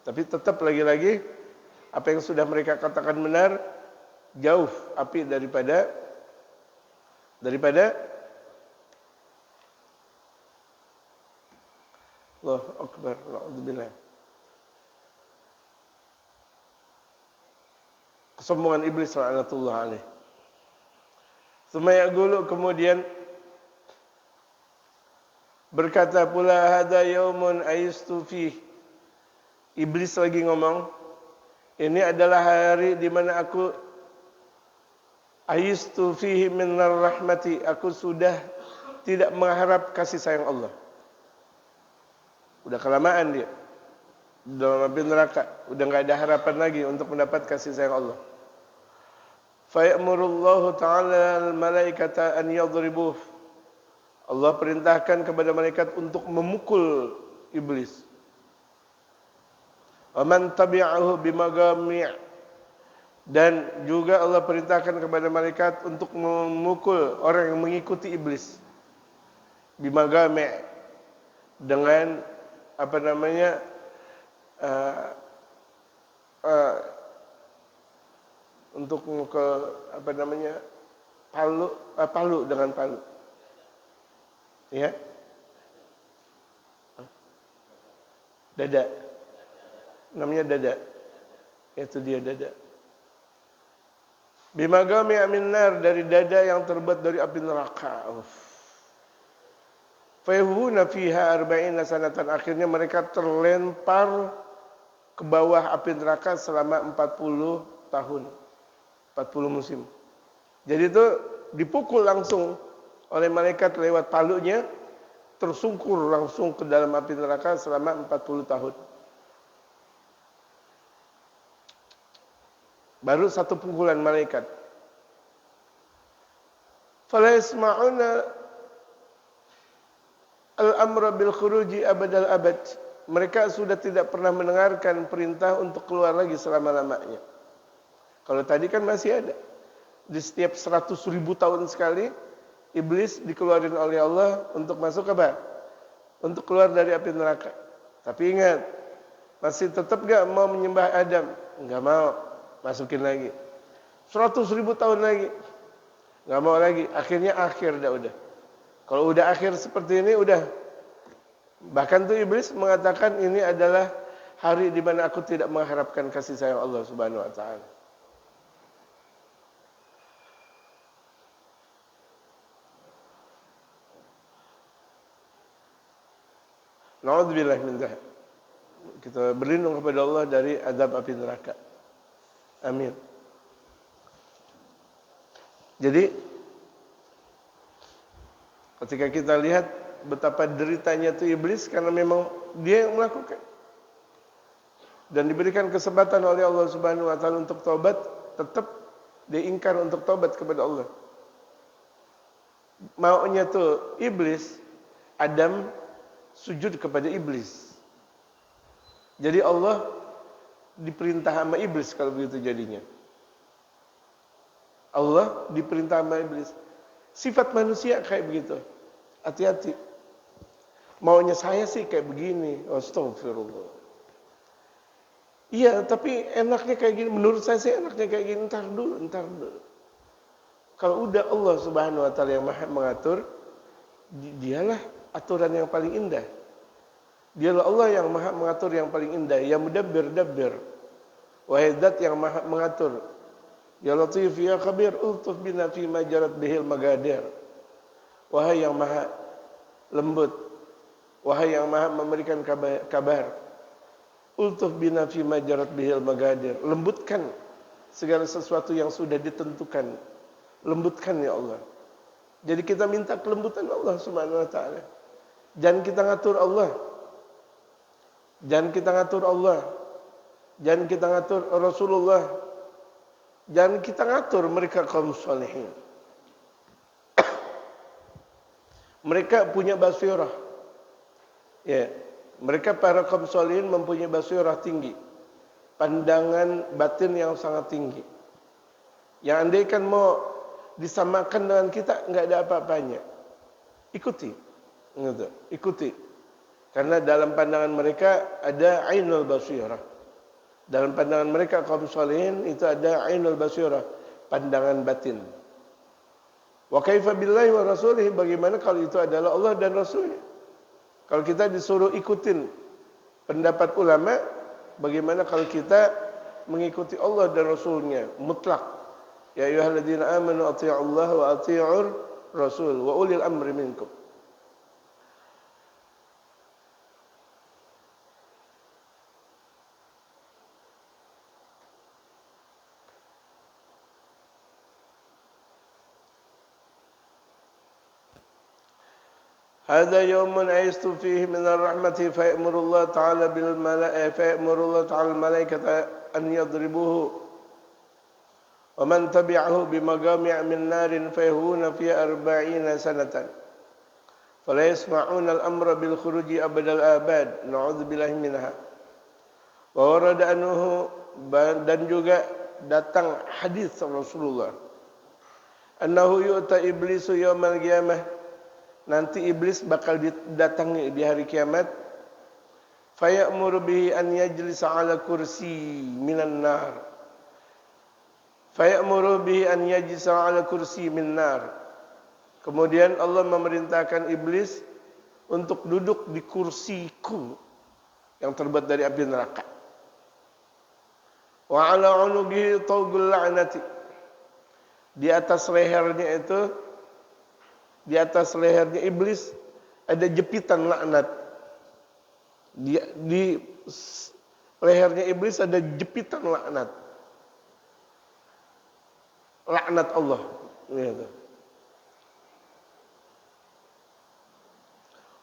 Tapi tetap lagi-lagi, apa yang sudah mereka katakan benar, jauh api daripada Allahu Akbar, na'udzubillah. Kesombongan iblis la'natullah alaih. Sumaya gulu, kemudian berkata pula, hada yaumun aistu fih. Iblis lagi ngomong, ini adalah hari di mana aku aistu fihi minar rahmati, aku sudah tidak mengharap kasih sayang Allah. Udah kelamaan dia dalam api neraka, udah enggak ada harapan lagi untuk mendapat kasih sayang Allah. Fa ya'murullahu ta'ala al-malaikata an yadribuh. Allah perintahkan kepada malaikat untuk memukul iblis. Wa man tabi'ahu bimagami'. Dan juga Allah perintahkan kepada malaikat untuk memukul orang yang mengikuti iblis. Bimagami', dengan apa namanya, untuk ke apa namanya, palu dengan palu, ya, dada, namanya dada, itu dia dada. Bimagami' min nar, dari dada yang terbuat dari api neraka. Fayahuna fiha arba'ina sanatan, akhirnya mereka terlempar ke bawah api neraka selama 40 tahun. 40 musim. Jadi itu dipukul langsung oleh malaikat lewat palunya, tersungkur langsung ke dalam api neraka selama 40 tahun. Baru satu pukulan malaikat. Fala yasma'una al-amra bil khuruji abadal abad. Mereka sudah tidak pernah mendengarkan perintah untuk keluar lagi selama-lamanya. Kalau tadi kan masih ada. Di setiap 100.000 tahun sekali, iblis dikeluarin oleh Allah untuk masuk apa? Untuk keluar dari api neraka. Tapi ingat, masih tetap gak mau menyembah Adam? Gak mau, masukin lagi. 100.000 tahun lagi, gak mau lagi. Akhirnya akhir dah udah. Kalau udah akhir seperti ini, udah. Bahkan tuh iblis mengatakan ini adalah hari di mana aku tidak mengharapkan kasih sayang Allah Subhanahu wa taala. Na'udzubillah min dzalik. Kita berlindung kepada Allah dari azab api neraka. Amin. Jadi ketika kita lihat betapa deritanya itu iblis, karena memang dia yang melakukan. Dan diberikan kesempatan oleh Allah Subhanahu wa taala untuk taubat, tetap dia ingkar untuk taubat kepada Allah. Maunya tuh iblis, Adam sujud kepada iblis. Jadi Allah diperintah sama iblis kalau begitu jadinya. Allah diperintah sama iblis. Sifat manusia kayak begitu. Hati-hati. Maunya saya sih kayak begini. Astagfirullah. Iya, tapi enaknya kayak gini. Menurut saya sih enaknya kayak gini. Ntar dulu. Kalau udah Allah Subhanahu wa taala yang Maha mengatur, dialah aturan yang paling indah. Dialah Allah yang Maha mengatur yang paling indah. Ya mudabbir dabbir. Wahai zat yang Maha mengatur. Ya latif ya khabir, ultuf bina fi ma jarat bihil magadir. Wahai yang Maha lembut, wahai yang Maha memberikan kabar. Ultuf bina fi ma jarat bihil magadir. Lembutkan segala sesuatu yang sudah ditentukan. Lembutkan ya Allah. Jadi kita minta kelembutan Allah Subhanahu wa taala. Jangan kita ngatur Allah. Jangan kita ngatur Allah. Jangan kita ngatur Rasulullah. Jangan kita ngatur mereka kaum salihin. Mereka punya basirah. Ya, mereka para kaum salihin mempunyai basirah tinggi. Pandangan batin yang sangat tinggi. Yang andaikan mau disamakan dengan kita, enggak ada apa-apanya. Ikuti. Gitu. Ikuti. Karena dalam pandangan mereka ada ainul basirah. Dalam pandangan mereka kaum salihin itu ada ainul basirah, pandangan batin. Wa kaifa billahi wa rasulih, bagaimana kalau itu adalah Allah dan Rasulnya? Kalau kita disuruh ikutin pendapat ulama, bagaimana kalau kita mengikuti Allah dan Rasulnya mutlak? Ya ayyuhalladzina amanu athi'ullaha wa athi'ur rasul wa ulil amri minkum. هذا يوم عيست فيه من الرحمة فيأمر الله تعالى الملائكة أن يضربوه ومن تبعه بمجامع من نار فيهون في 40 سنة فلا يسمعون الأمر بالخروج أبد الآباد نعوذ بالله منها. وورد أنه dan juga datang hadis Rasulullah annahu yu'ta iblisu yaumal qiyamah, nanti iblis bakal didatangi di hari kiamat. Fayamuru bihi an yajlisa ala kursi minan nar. Fayamuru bihi an yajlisa ala kursi min nar. Kemudian Allah memerintahkan iblis untuk duduk di kursiku yang terbuat dari api neraka. Wa ala unugihi tawgul la'nati. Di atas lehernya itu, di atas lehernya iblis ada jepitan laknat. Di lehernya iblis ada jepitan laknat. Laknat Allah. Gitu.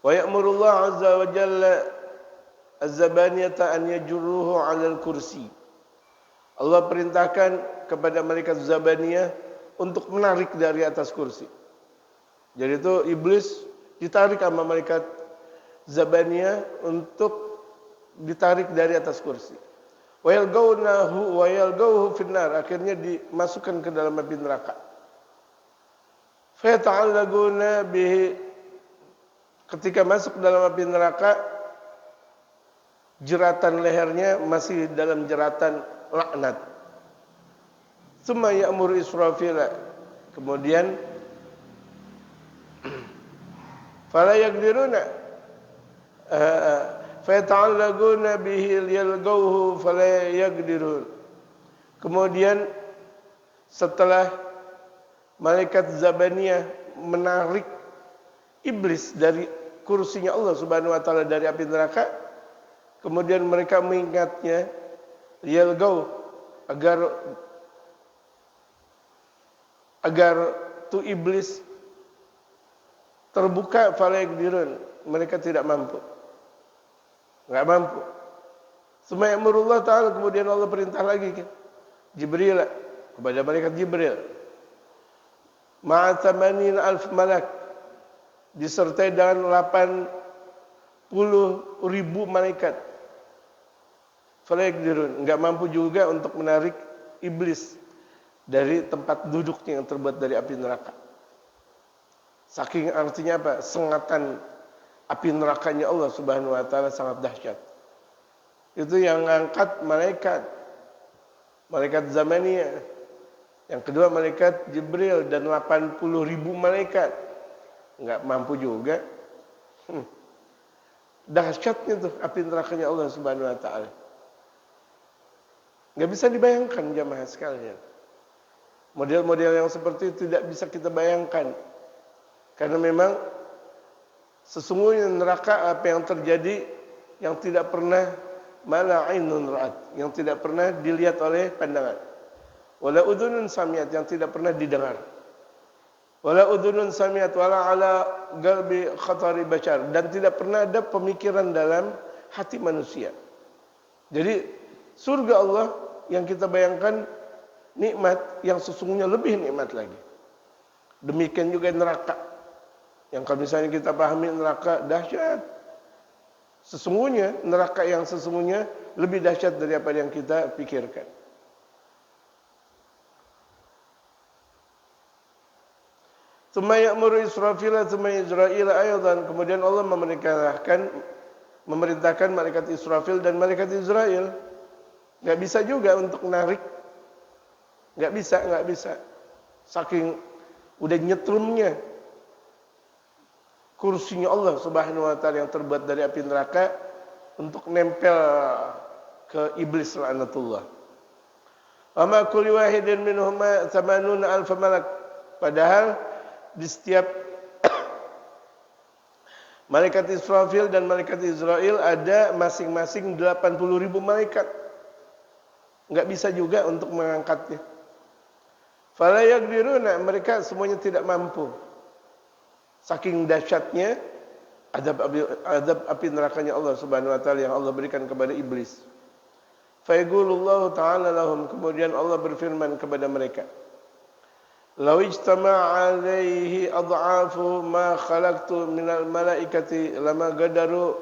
Wa ya'murullah azza wa jalla az-zabaniyata an yajruhu 'ala al-kursi. Allah perintahkan kepada malaikat Zabaniyah untuk menarik dari atas kursi. Jadi itu iblis ditarik sama malaikat Zabaniyah untuk ditarik dari atas kursi. Wa yalgawhu finnar, akhirnya dimasukkan ke dalam api neraka. Fa ta'allaquna bihi, ketika masuk dalam api neraka, jeratan lehernya masih dalam jeratan laknat. Tsumma ya'muru Israfila, kemudian fala yaqdiruna fa yata'allaquna bihi yalgawhu fala yaqdirun. Kemudian setelah malaikat Zabaniyah menarik iblis dari kursinya Allah Subhanahu wa taala dari api neraka, kemudian mereka mengingatnya yalgaw, agar tu iblis terbuka, fala yaqdirun, mereka tidak mampu. Enggak mampu. Summa ya'murullah ta'ala, kemudian Allah perintah lagi ke Jibril, kepada malaikat Jibril. Ma'a 80,000 malak, disertai dengan 80,000 malaikat. Fala yaqdirun, enggak mampu juga untuk menarik iblis dari tempat duduknya yang terbuat dari api neraka. Saking artinya apa? Sengatan api nerakanya Allah Subhanahu wa taala sangat dahsyat. Itu yang angkat malaikat Zamaniyah. Yang kedua malaikat Jibril dan 80,000 malaikat. Enggak mampu juga. Dahsyatnya tuh api nerakanya Allah Subhanahu wa taala. Enggak bisa dibayangkan jamaah sekalian. Model-model yang seperti itu tidak bisa kita bayangkan. Karena memang sesungguhnya neraka apa yang terjadi yang tidak pernah mala ainun ra'at, yang tidak pernah dilihat oleh pandangan. wala udhunun samiat, yang tidak pernah didengar. Wala udhunun samiat wala ala qalbi khatari bashar, dan tidak pernah ada pemikiran dalam hati manusia. Jadi surga Allah yang kita bayangkan nikmat, yang sesungguhnya lebih nikmat lagi. Demikian juga neraka, yang kalau misalnya kita pahami neraka dahsyat, sesungguhnya neraka yang sesungguhnya lebih dahsyat daripada yang kita pikirkan. Tsumma ya'muru Israfil tsumma Israil aydan, kemudian Allah memerintahkan malaikat Israfil dan malaikat Israil. Enggak bisa juga untuk narik. Enggak bisa. Saking udah nyetrumnya kursinya Allah Subhanahu wa taala yang terbuat dari api neraka untuk nempel ke iblis laknatullah. Wa ma kulli wahidin minhum 80,000 malak. Padahal di setiap malaikat Israfil dan malaikat Israil ada masing-masing 80.000 malaikat. Enggak bisa juga untuk mengangkatnya. Fala yaqdiruna, mereka semuanya tidak mampu. Saking dahsyatnya azab api nerakanya Allah Subhanahu wa taala yang Allah berikan kepada iblis. Fa yaqulullahu ta'ala lahum, kemudian Allah berfirman kepada mereka, "Law ijtama'a 'alaihi ad'afu ma khalaqtu minal malaikati lama gadaru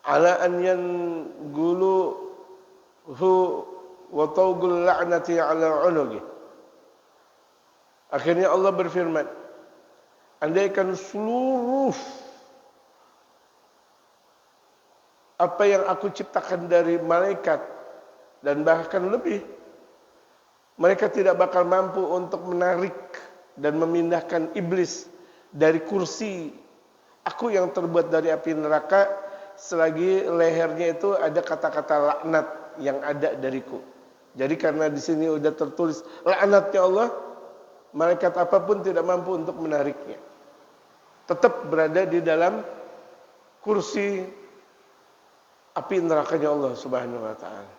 ala an yanquluhu wa tawgul la'nati 'ala 'unugi." Akhirnya Allah berfirman, andaikan seluruh apa yang aku ciptakan dari malaikat dan bahkan lebih, mereka tidak bakal mampu untuk menarik dan memindahkan iblis dari kursi aku yang terbuat dari api neraka selagi lehernya itu ada kata-kata laknat yang ada dariku. Jadi karena di sini udah tertulis laknatnya Allah, malaikat apapun tidak mampu untuk menariknya. Tetap berada di dalam kursi api nerakanya Allah Subhanahu wa taala.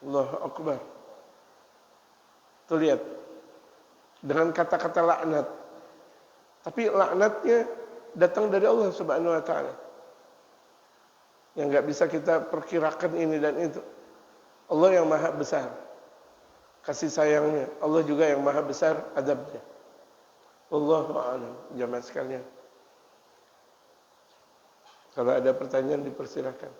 Allahu akbar. Tuh lihat, dengan kata-kata laknat. Tapi laknatnya datang dari Allah Subhanahu wa taala. Yang enggak bisa kita perkirakan ini dan itu. Allah yang maha besar kasih sayangnya, Allah juga yang maha besar azabnya. Wallahu a'lam. Jamaah sekalian, kalau ada pertanyaan dipersilakan.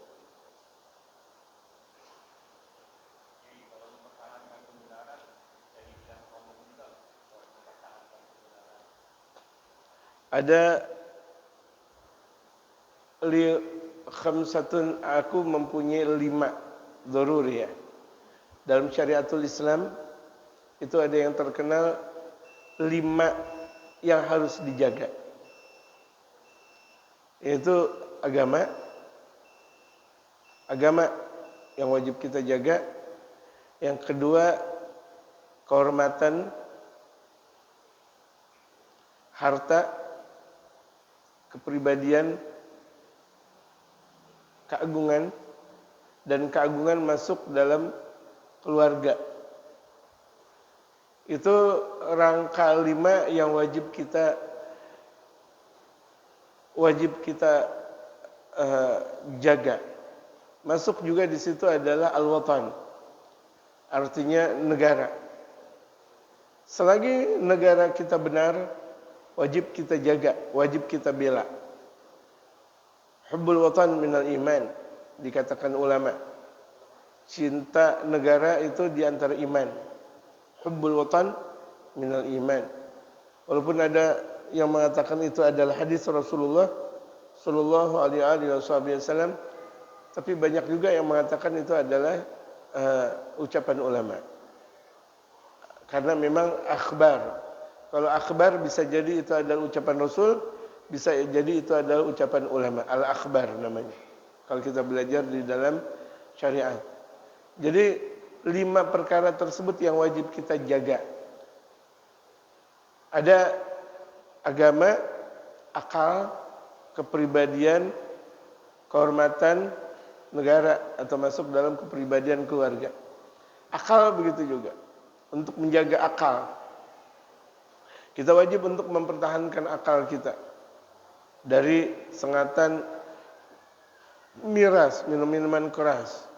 Ada khamsatun, aku mempunyai 5 daruriyah. Dalam syariatul Islam itu ada yang terkenal 5 yang harus dijaga. Yaitu agama yang wajib kita jaga. Yang kedua, kehormatan, harta, kepribadian, keagungan, dan keagungan masuk dalam keluarga. Itu rangka 5 yang wajib kita jaga. Masuk juga di situ adalah al-watan, artinya negara. Selagi negara kita benar, wajib kita jaga, wajib kita bela. Hubbul watan minal iman, dikatakan ulama. Cinta negara itu di antara iman. Hubbul watan minal iman. Walaupun ada yang mengatakan itu adalah hadis Rasulullah sallallahu alaihi wasallam, tapi banyak juga yang mengatakan itu adalah ucapan ulama. Karena memang akhbar. Kalau akhbar bisa jadi itu adalah ucapan Rasul, bisa jadi itu adalah ucapan ulama. Al-akhbar namanya, kalau kita belajar di dalam syariat. Jadi 5 perkara tersebut yang wajib kita jaga. Ada agama, akal, kepribadian, kehormatan, negara, atau masuk dalam kepribadian keluarga. Akal begitu juga. Untuk menjaga akal. Kita wajib untuk mempertahankan akal kita dari sengatan miras, minum-minuman keras,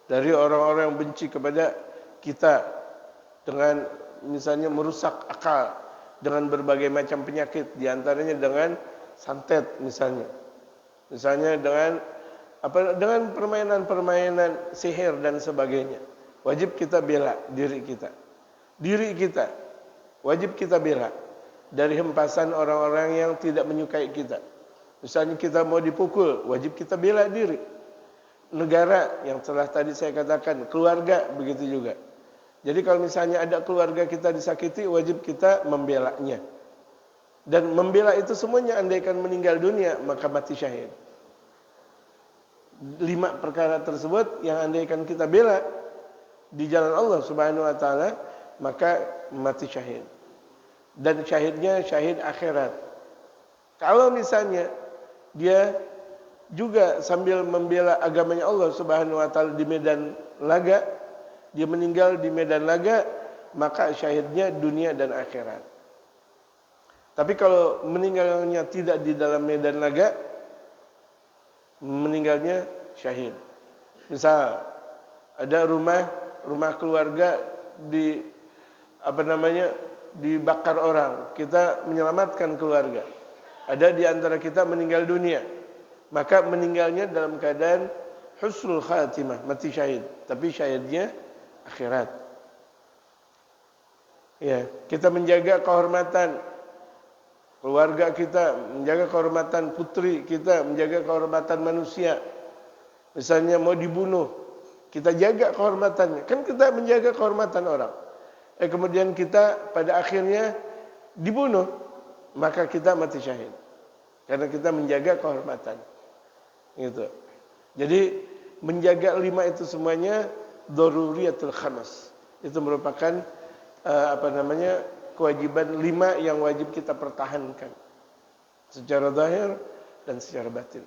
dari orang-orang yang benci kepada kita dengan misalnya merusak akal dengan berbagai macam penyakit, diantaranya dengan santet misalnya dengan dengan permainan-permainan sihir dan sebagainya. Wajib kita bela diri kita. Diri kita wajib kita bela dari hempasan orang-orang yang tidak menyukai kita. Misalnya kita mau dipukul, wajib kita bela diri. Negara yang telah tadi saya katakan, keluarga begitu juga. Jadi kalau misalnya ada keluarga kita disakiti, wajib kita membelanya. Dan membela itu semuanya andaikan meninggal dunia, maka mati syahid. 5 perkara tersebut yang andaikan kita bela di jalan Allah Subhanahu wa taala, maka mati syahid. Dan syahidnya syahid akhirat. Kalau misalnya dia juga sambil membela agamanya Allah Subhanahu wa taala di medan laga, dia meninggal di medan laga, maka syahidnya dunia dan akhirat. Tapi kalau meninggalnya tidak di dalam medan laga, meninggalnya syahid. Misal ada rumah keluarga dibakar orang, kita menyelamatkan keluarga. Ada di antara kita meninggal dunia, maka meninggalnya dalam keadaan husnul khatimah, mati syahid, tapi syahidnya akhirat. Ya, kita menjaga kehormatan keluarga kita, menjaga kehormatan putri kita, menjaga kehormatan manusia. Misalnya mau dibunuh, kita jaga kehormatannya. Kan kita menjaga kehormatan orang. Kemudian kita pada akhirnya dibunuh, maka kita mati syahid. Karena kita menjaga kehormatan. Gitu. Jadi menjaga 5 itu semuanya daruriyatul khamas. Itu merupakan kewajiban 5 yang wajib kita pertahankan secara zahir dan secara batin.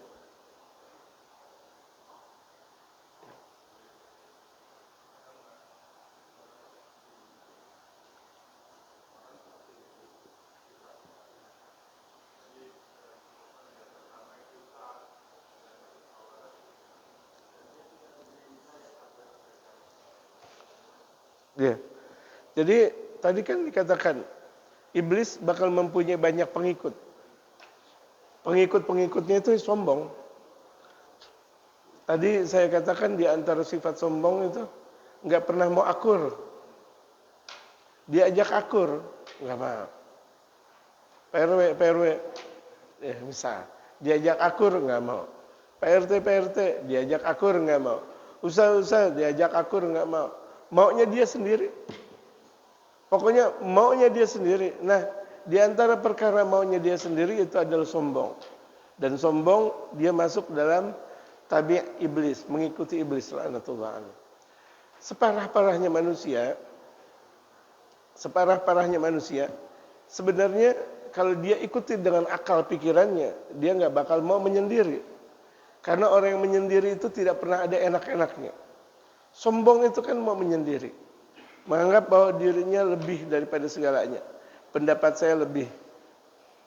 Ya. Jadi tadi kan dikatakan iblis bakal mempunyai banyak pengikut. Pengikut-pengikutnya itu sombong. Tadi saya katakan di antara sifat sombong itu enggak pernah mau akur. Diajak akur, enggak mau. PRW, misal diajak akur enggak mau. PRT, diajak akur enggak mau. Usaha diajak akur enggak mau. Maunya dia sendiri. Pokoknya maunya dia sendiri. Nah, di antara perkara maunya dia sendiri itu adalah sombong. Dan sombong dia masuk dalam tabiat iblis, mengikuti iblis laknatullah alaihi. Separah-parahnya manusia, sebenarnya kalau dia ikuti dengan akal pikirannya, dia nggak bakal mau menyendiri. Karena orang yang menyendiri itu tidak pernah ada enak-enaknya. Sombong itu kan mau menyendiri. Menganggap bahwa dirinya lebih daripada segalanya. Pendapat saya lebih.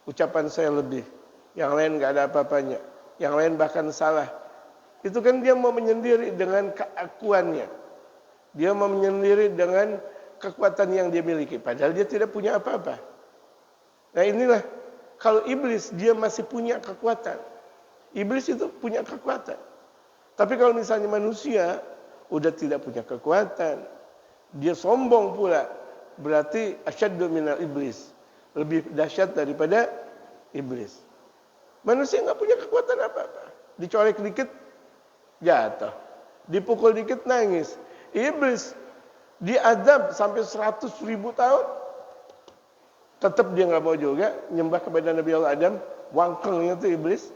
Ucapan saya lebih. Yang lain enggak ada apa-apanya. Yang lain bahkan salah. Itu kan dia mau menyendiri dengan keakuannya. Dia mau menyendiri dengan kekuatan yang dia miliki. Padahal dia tidak punya apa-apa. Nah inilah. Kalau iblis dia masih punya kekuatan. Iblis itu punya kekuatan. Tapi kalau misalnya manusia udah tidak punya kekuatan, dia sombong pula, berarti asyaddu minal iblis, lebih dahsyat daripada iblis. Manusia nggak punya kekuatan apa-apa, dicolek dikit jatuh, dipukul dikit nangis. Iblis diadab sampai 100.000 tahun, tetap dia nggak mau juga nyembah kepada Nabi Allah Adam, wangkeng itu iblis.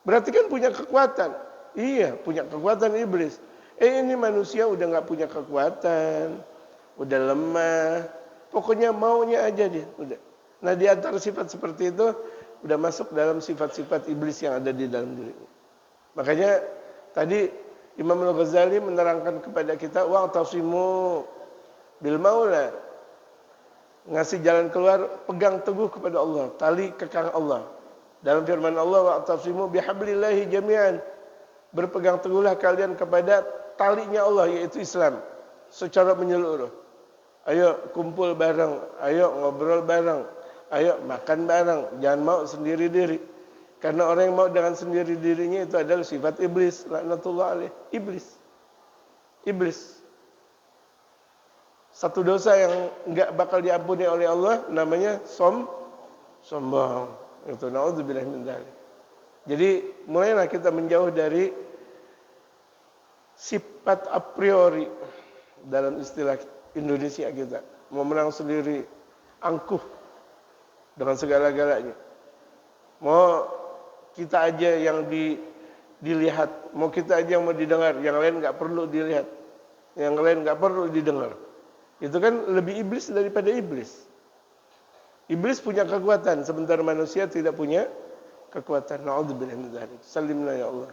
Berarti kan punya kekuatan. Iya, punya kekuatan iblis. Ini manusia udah nggak punya kekuatan, udah lemah, pokoknya maunya aja dia, udah. Nah di antara sifat seperti itu udah masuk dalam sifat-sifat iblis yang ada di dalam diri. Makanya tadi Imam Al-Ghazali menerangkan kepada kita wa'tasimu bil maula. Ngasih jalan keluar, pegang teguh kepada Allah, tali kekang Allah. Dalam firman Allah wa'tasimu bihablillahi jami'an. Berpegang teguhlah kalian kepada talinya Allah, yaitu Islam secara menyeluruh. Ayo kumpul bareng, ayo ngobrol bareng, ayo makan bareng, jangan mau sendiri diri. Karena orang yang mau dengan sendiri dirinya itu adalah sifat iblis, laknatullah alaih. Iblis. Satu dosa yang enggak bakal diampuni oleh Allah namanya sombong. Itu naudzubillah min dzalik. Jadi mulailah kita menjauh dari sifat a priori dalam istilah Indonesia kita. Mau menang sendiri, angkuh dengan segala-galanya. Mau kita aja yang dilihat, mau kita aja yang mau didengar, yang lain nggak perlu dilihat, yang lain nggak perlu didengar. Itu kan lebih iblis daripada iblis. Iblis punya kekuatan, sementara manusia tidak punya kekuatan. Na'udzubillah min dzalik. Salimna ya Allah.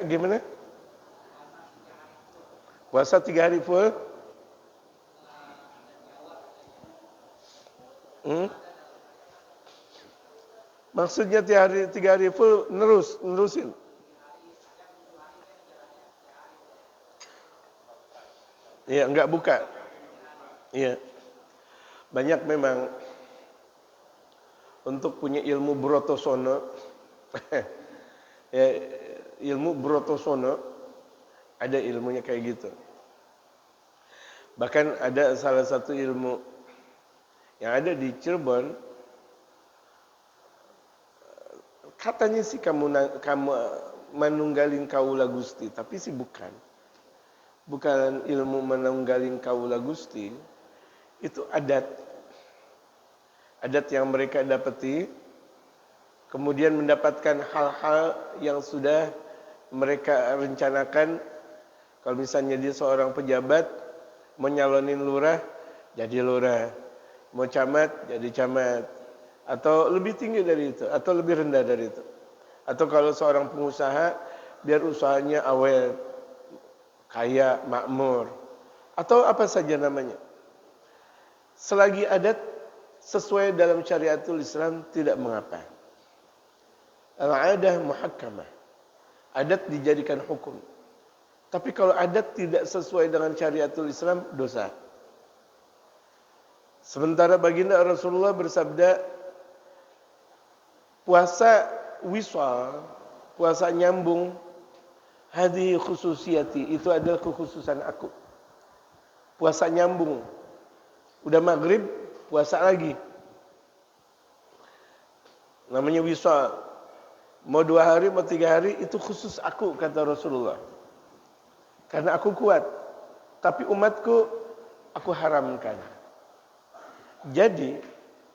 Gimana? Puasa 3 hari full? Maksudnya 3 hari full nerusin. Iya, enggak buka. Iya. Banyak memang untuk punya ilmu brotosono. Ya, ilmu brotosono ada ilmunya kayak gitu. Bahkan ada salah satu ilmu yang ada di Cirebon, katanya sih kamu manunggalin kaula Gusti, tapi sih bukan. Bukan ilmu manunggalin kaula Gusti, itu adat yang mereka dapati, kemudian mendapatkan hal-hal yang sudah mereka rencanakan. Kalau misalnya dia seorang pejabat, mau nyalonin lurah, jadi lurah. Mau camat, jadi camat. Atau lebih tinggi dari itu, atau lebih rendah dari itu. Atau kalau seorang pengusaha, biar usahanya awet, kaya, makmur. Atau apa saja namanya. Selagi adat sesuai dalam syariatul Islam, tidak mengapa. Al-adah muhakkamah. Adat dijadikan hukum. Tapi kalau adat tidak sesuai dengan syariatul Islam, dosa. Sementara baginda Rasulullah bersabda, puasa wisal, puasa nyambung, hadhihi khususiyati, itu adalah kekhususan aku. Puasa nyambung. Udah maghrib, puasa lagi. Namanya wisal. Mau 2 hari, mau 3 hari, itu khusus aku, kata Rasulullah. Karena aku kuat. Tapi umatku, aku haramkan. Jadi,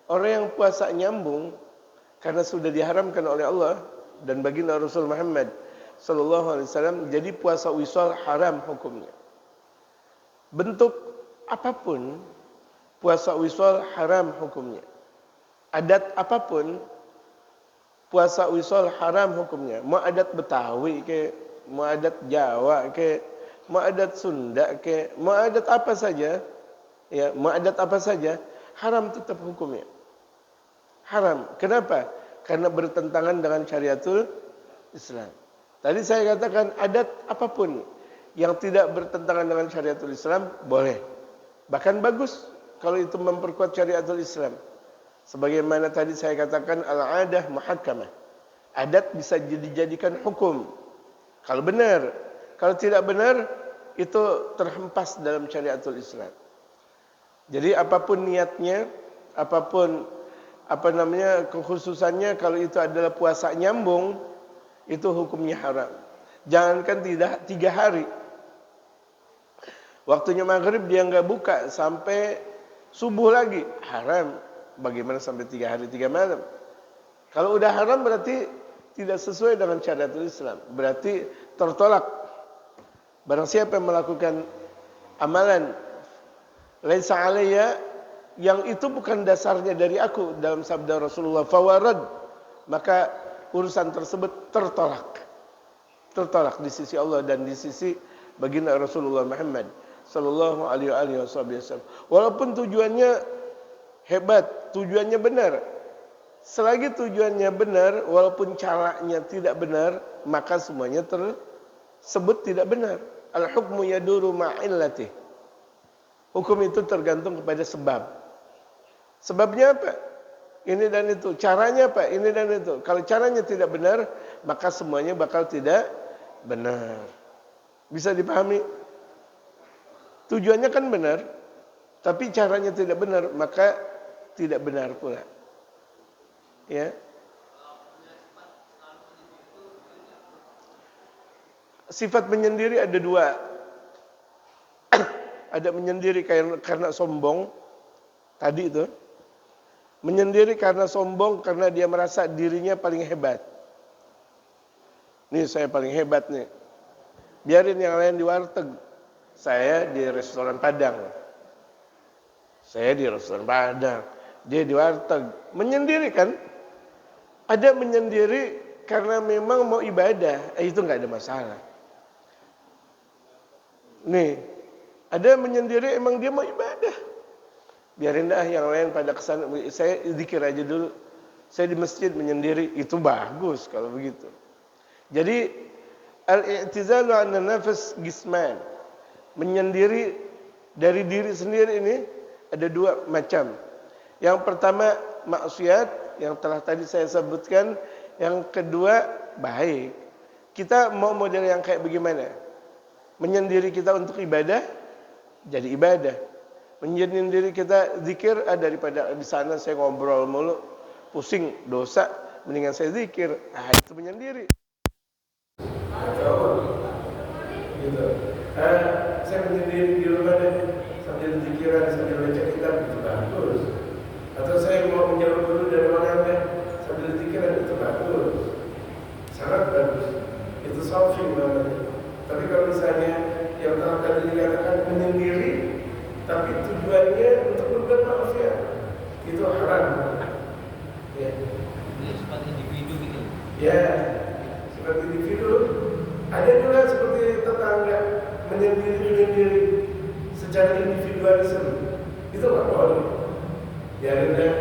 orang yang puasa nyambung, karena sudah diharamkan oleh Allah, dan baginda Rasul Muhammad SAW, jadi puasa wisal haram hukumnya. Bentuk apapun, puasa wisal haram hukumnya. Adat apapun, puasa wisal haram hukumnya. Mau adat Betawi ke, mau adat Jawa ke, mau adat Sunda ke, mau adat apa saja, ya, mau adat apa saja, haram tetap hukumnya. Haram. Kenapa? Karena bertentangan dengan syariatul Islam. Tadi saya katakan adat apapun yang tidak bertentangan dengan syariatul Islam boleh. Bahkan bagus kalau itu memperkuat syariatul Islam. Sebagaimana tadi saya katakan al-adah muhakkamah. Adat bisa dijadikan hukum. Kalau benar, kalau tidak benar itu terhempas dalam syariatul Islam. Jadi apapun niatnya, apapun kekhususannya, kalau itu adalah puasa nyambung, itu hukumnya haram. Jangankan tidak 3 hari. Waktunya maghrib dia nggak buka sampai subuh lagi, haram. Bagaimana sampai 3 hari 3 malam? Kalau udah haram berarti tidak sesuai dengan syariatul Islam. Berarti tertolak. Barang siapa yang melakukan amalan laisa alayya yang itu bukan dasarnya dari aku dalam sabda Rasulullah, fawarad, maka urusan tersebut tertolak di sisi Allah dan di sisi baginda Rasulullah Muhammad sallallahu alaihi wasallam. Walaupun tujuannya hebat, tujuannya benar, selagi tujuannya benar, walaupun caranya tidak benar, maka semuanya tersebut tidak benar. Al-hukmu yaduru ma'illatih. Hukum itu tergantung kepada sebab. Sebabnya apa? Ini dan itu. Caranya apa? Ini dan itu. Kalau caranya tidak benar, maka semuanya bakal tidak benar. Bisa dipahami? Tujuannya kan benar, tapi caranya tidak benar, maka tidak benar pula. Ya. Sifat menyendiri ada dua. Ada menyendiri karena sombong tadi itu. Menyendiri karena sombong karena dia merasa dirinya paling hebat. Nih saya paling hebat nih. Biarin yang lain di warteg. Saya di restoran Padang. Saya di restoran Padang. Dia di warteg. Menyendiri kan? Ada menyendiri karena memang mau ibadah. Itu enggak ada masalah. Nih, ada menyendiri emang dia mau ibadah. Biarin dah yang lain pada kesana. Saya zikir aja dulu. Saya di masjid menyendiri. Itu bagus kalau begitu. Jadi al-i'tizalu 'an nafas gisman. Menyendiri dari diri sendiri ini ada dua macam. Yang pertama maksiat yang telah tadi saya sebutkan, yang kedua baik. Kita mau model yang kayak bagaimana? Menyendiri kita untuk ibadah, jadi ibadah. Menyendiri kita zikir, daripada di sana saya ngobrol mulu, pusing, dosa, mendingan saya zikir. Itu menyendiri. Gitu. Saya menyendiri di rumah dan sambil zikiran, sambil baca kitab, itu bagus. Atau saya mau menjauh dulu dari orang sambil zikiran, itu bagus. Sangat bagus. Itu solving namanya. Tapi kalau misalnya yang telah tadi dikatakan menyendiri, tapi tujuannya untuk berbuat maksiat, itu haram. Ya. Ini seperti individu gitu. Ya, seperti individu. Ada juga seperti tetangga menyendiri secara individualisme. Itu nggak boleh. Biarin deh,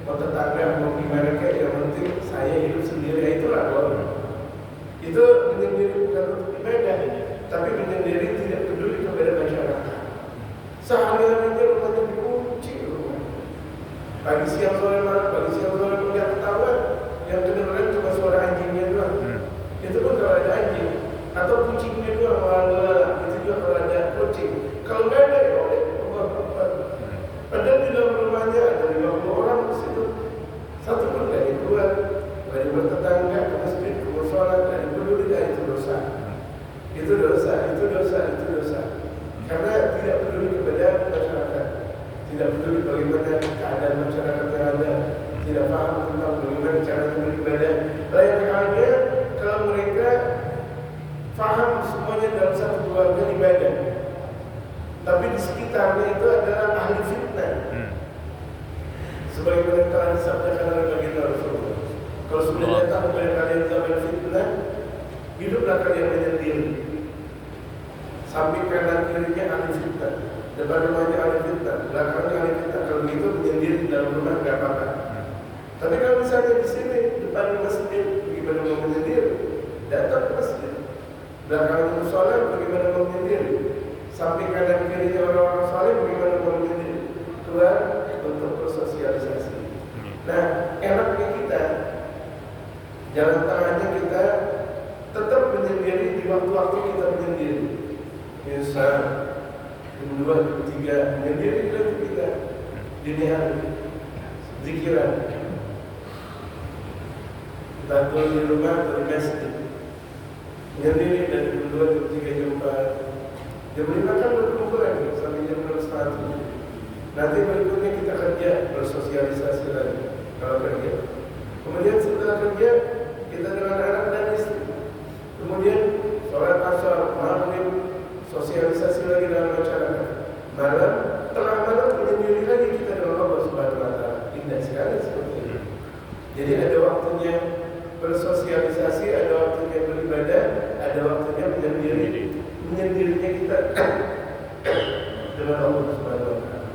mau tetangga mau gimana kayak, yang penting saya hidup sendiri, itu nggak boleh. Itu menyendiri bukan untuk ibadah, tapi menyendiri tidak peduli kepada masyarakat. Sehari-harinya rumahnya dikunci rumah. Pagi siang sore malam, pagi siang sore malam nggak ketahuan. Yang kedengeran cuma suara anjingnya doang. Itu pun kalau ada anjing atau kucingnya doang, itu juga kalau ada kucing. Kalau nggak ada, ya udah. Padahal di dalam rumahnya ada 50 orang di situ. Satu pun nggak keluar. Dari bertetangga ke masjid, ke musola, dari peduli, itu dosa. Itu dosa. Karena tidak peduli kepada masyarakat, tidak peduli bagaimana keadaan masyarakat yang ada, tidak paham tentang bagaimana cara beribadah. Lain halnya kalau mereka paham semuanya dalam satu keluarga ibadah, tapi di sekitarnya itu adalah ahli fitnah. Sebagaimana telah disabdakan oleh baginda Rasulullah. Kalau sudah datang kepada kalian zaman fitnah, hiduplah kalian menyendiri. Sampai kanan kirinya ahli fitnah, depan rumahnya ahli fitnah, belakangnya ahli fitnah. Kalau begitu menyendiri di dalam rumah nggak apa-apa. Tapi kalau misalnya di sini depan masjid, bagaimana mau menyendiri? Datang ke masjid. Belakangnya musola, bagaimana mau menyendiri? Sampai kanan kirinya orang-orang saleh, bagaimana mau menyendiri? Keluar untuk bersosialisasi. Nah, enaknya kita, jalan tengahnya kita tetap menyendiri di waktu-waktu kita menyendiri. Misal jam 2, jam 3 menyendiri kita dini hari zikiran, entah di rumah atau di masjid, menyendiri dari jam 2, jam 3, jam 4, jam 5 kan berkumpulan sampai jam 6:30. Nanti berikutnya kita kerja, bersosialisasi lagi kalau kerja. Kemudian setelah kerja kita dengan anak dan istri. Kemudian sholat asar, maghrib, sosialisasi lagi dalam masyarakat. Malam, tengah malam menyendiri lagi kita dengan bersosialisasi, ada waktunya beribadah, ada waktunya menyendirinya kita dengan Allah Subhanahu wa taala.